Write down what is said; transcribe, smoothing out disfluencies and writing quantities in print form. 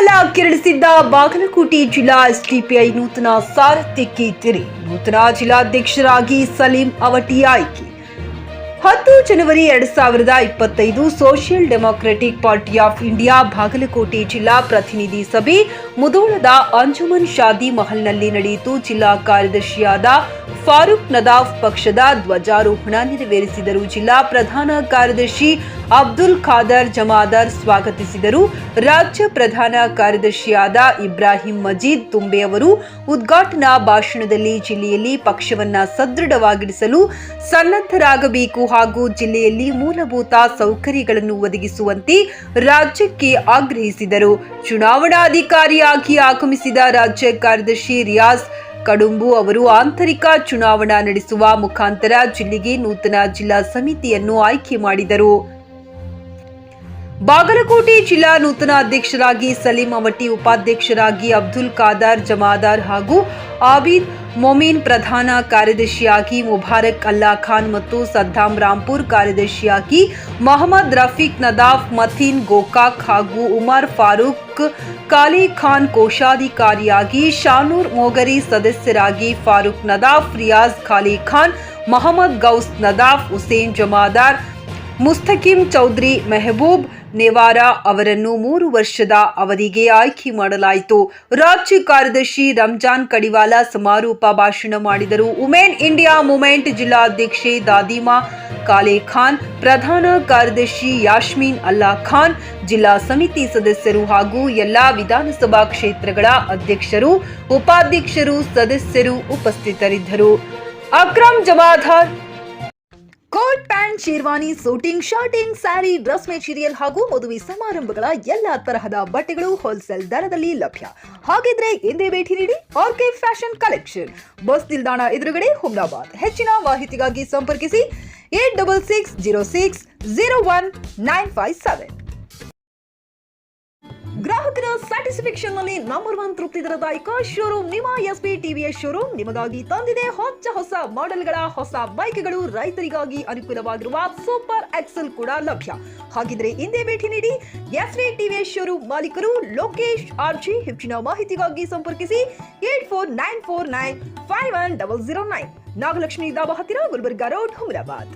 ಕುತೂಹಲ ಕೆರಳಿಸಿದ್ದ ಬಾಗಲಕೋಟೆ ಜಿಲ್ಲಾ ಎಸ್ಡಿಪಿಐ ನೂತನ ಸಾರಥ್ಯಕ್ಕೆ ತೆರೆ. ನೂತನ ಜಿಲ್ಲಾಧ್ಯಕ್ಷರಾಗಿ ಸಲೀಂ ಅವಟಿ ಆಯ್ಕೆ. 10 ಜನವರಿ 2025 social democratic party of India Bagalkote ಜಿಲ್ಲಾ ಪ್ರತಿನಿಧಿ ಸಭೆ ಮುಧೋಳದ ಅಂಜುಮನ್ ಶಾದಿ ಮಹಲ್ನಲ್ಲಿ ನಡೆಯಿತು. ಜಿಲ್ಲಾ ಕಾರ್ಯದರ್ಶಿಯಾದ ಫಾರೂಕ್ ನದಾಫ್ ಪಕ್ಷದ ಧ್ವಜಾರೋಹಣ ನೆರವೇರಿಸಿದರು. ಜಿಲ್ಲಾ ಪ್ರಧಾನ ಕಾರ್ಯದರ್ಶಿ ಅಬ್ದುಲ್ ಖಾದರ್ ಜಮಾದಾರ್ ಸ್ವಾಗತಿಸಿದರು. ರಾಜ್ಯ ಪ್ರಧಾನ ಕಾರ್ಯದರ್ಶಿಯಾದ ಇಬ್ರಾಹಿಂ ಮಜೀದ್ ತುಂಬೆ ಅವರು ಉದ್ಘಾಟನಾ ಭಾಷಣದಲ್ಲಿ ಜಿಲ್ಲೆಯಲ್ಲಿ ಪಕ್ಷವನ್ನ ಸದೃಢವಾಗಿರಿಸಲು ಸನ್ನದ್ಧರಾಗಬೇಕು ಹಾಗೂ ಜಿಲ್ಲೆಯಲ್ಲಿ ಮೂಲಭೂತ ಸೌಕರ್ಯಗಳನ್ನು ಒದಗಿಸುವಂತೆ ರಾಜ್ಯಕ್ಕೆ ಆಗ್ರಹಿಸಿದರು. ಚುನಾವಣಾಧಿಕಾರಿಯಾಗಿ ಆಗಮಿಸಿದ ರಾಜ್ಯ ಕಾರ್ಯದರ್ಶಿ ರಿಯಾಜ್ ಕಡುಂಬು ಅವರು ಆಂತರಿಕ ಚುನಾವಣಾ ನಡೆಸುವ ಮುಖಾಂತರ ಜಿಲ್ಲೆಗೆ ನೂತನ ಜಿಲ್ಲಾ ಸಮಿತಿಯನ್ನು ಆಯ್ಕೆ ಮಾಡಿದರು. ಬಾಗಲಕೋಟೆ ಜಿಲ್ಲಾ ನೂತನ ಅಧ್ಯಕ್ಷರಾಗಿ ಸಲೀಂ ಅವಟಿ, ಉಪಾಧ್ಯಕ್ಷರಾಗಿ ಅಬ್ದುಲ್ ಖಾದರ್ ಜಮಾದಾರ್ ಹಾಗೂ ಆಬಿದ್ ಮೊಮೀನ್, ಪ್ರಧಾನ ಕಾರ್ಯದರ್ಶಿಯಾಗಿ ಮುಬಾರಕ್ ಅಲ್ಲಾ ಖಾನ್ ಮತ್ತು ಸದ್ದಾಂ ರಾಂಪುರ್, ಕಾರ್ಯದರ್ಶಿಯಾಗಿ ಮೊಹಮ್ಮದ್ ರಫೀಕ್ ನದಾಫ್, ಮಥೀನ್ ಗೋಕಾಕ್ ಹಾಗೂ ಉಮರ್ ಫಾರೂಕ್ ಕಾಲಿ ಖಾನ್, ಕೋಶಾಧಿಕಾರಿಯಾಗಿ ಶಾನೂರ್ ಮೋಗರಿ, ಸದಸ್ಯರಾಗಿ ಫಾರೂಕ್ ನದಾಫ್, ರಿಯಾಜ್ ಖಾಲಿ ಖಾನ್, ಮೊಹಮ್ಮದ್ ಗೌಸ್ ನದಾಫ್, ಹುಸೇನ್ ಜಮಾದಾರ್, ಮುಸ್ತಕಿಂ ಚೌಧರಿ, ಮೆಹಬೂಬ್ ನೆವಾರಾ ಅವರನ್ನು 3 ವರ್ಷದ ಅವಧಿಗೆ ಆಯ್ಕೆ ಮಾಡಲಾಯಿತು. ರಾಜ್ಯ ಕಾರ್ಯದರ್ಶಿ ರಂಜಾನ್ ಕಡಿವಾಲ ಸಮಾರೋಪ ಭಾಷಣ ಮಾಡಿದರು. ವುಮೆನ್ ಇಂಡಿಯಾ ಮೂವ್ಮೆಂಟ್ ಜಿಲ್ಲಾಧ್ಯಕ್ಷೆ ದಾದಿಮಾ ಕಾಲೆ ಖಾನ್, ಪ್ರಧಾನ ಕಾರ್ಯದರ್ಶಿ ಯಾಸ್ಮೀನ್ ಅಲ್ಲಾ ಖಾನ್, ಜಿಲ್ಲಾ ಸಮಿತಿ ಸದಸ್ಯರು ಹಾಗೂ ಎಲ್ಲಾ ವಿಧಾನಸಭಾ ಕ್ಷೇತ್ರಗಳ ಅಧ್ಯಕ್ಷರು, ಉಪಾಧ್ಯಕ್ಷರು, ಸದಸ್ಯರು ಉಪಸ್ಥಿತರಿದ್ದರು. Akram Jamadar coat pant, sherwani, suiting, shirting, sari, dress material ಹಾಗೂ ಮದುವೆ ಸಮಾರಂಭಗಳ ಎಲ್ಲಾ ತರಹದ ಬಟ್ಟೆಗಳು ಹೋಲ್ಸೇಲ್ ದರದಲ್ಲಿ ಲಭ್ಯ. ಹಾಗಿದ್ರೆ ಹಿಂದೆ ಭೇಟಿ ನೀಡಿ ಆರ್ಕೆ ಫ್ಯಾಷನ್ ಕಲೆಕ್ಷನ್, ಬಸ್ ನಿಲ್ದಾಣ ಎದುರುಗಡೆ, ಹುಮ್ನಾಬಾದ್. ಹೆಚ್ಚಿನ ಮಾಹಿತಿಗಾಗಿ ಸಂಪರ್ಕಿಸಿ 8660601957. ಗ್ರಾಹಕರ ಸ್ಯಾಟಿಸ್ಫ್ಯಾಕ್ಷನ್ ನಲ್ಲಿ ನಂಬರ್ 1 ತೃಪ್ತಿ ದರದಾಯಕ ಶೋರೂಮ್ ನಿಮ್ಮ ಎಸ್ಪಿ ಟಿವಿಎಸ್ ಶೋರೂಮ್ ನಿಮಗಾಗಿ ತಂದಿದೆ. ಹೊಸ ಮಾಡೆಲ್ಗಳ ಹೊಸ ಬೈಕ್ಗಳು, ರೈತರಿಗಾಗಿ ಅನುಕೂಲವಾಗಿರುವ ಸೂಪರ್ ಎಕ್ಸೆಲ್ ಕೂಡ ಲಭ್ಯ. ಹಾಗಿದ್ರೆ ಹಿಂದೆ ಭೇಟಿ ನೀಡಿ ಎಸ್ಪಿ ಟಿವಿಎಸ್ ಶೋರೂಮ್ ಮಾಲೀಕರು ಲೋಕೇಶ್ ಆರ್ಜಿ. ಹೆಚ್ಚಿನ ಮಾಹಿತಿಗಾಗಿ ಸಂಪರ್ಕಿಸಿ 8494951009. ನಾಗಲಕ್ಷ್ಮಿ ದಾಬಾ ಹತ್ತಿರ, ಗುಲ್ಬರ್ಗಾ ರೋಡ್, ಹುಮರಾಬಾದ್.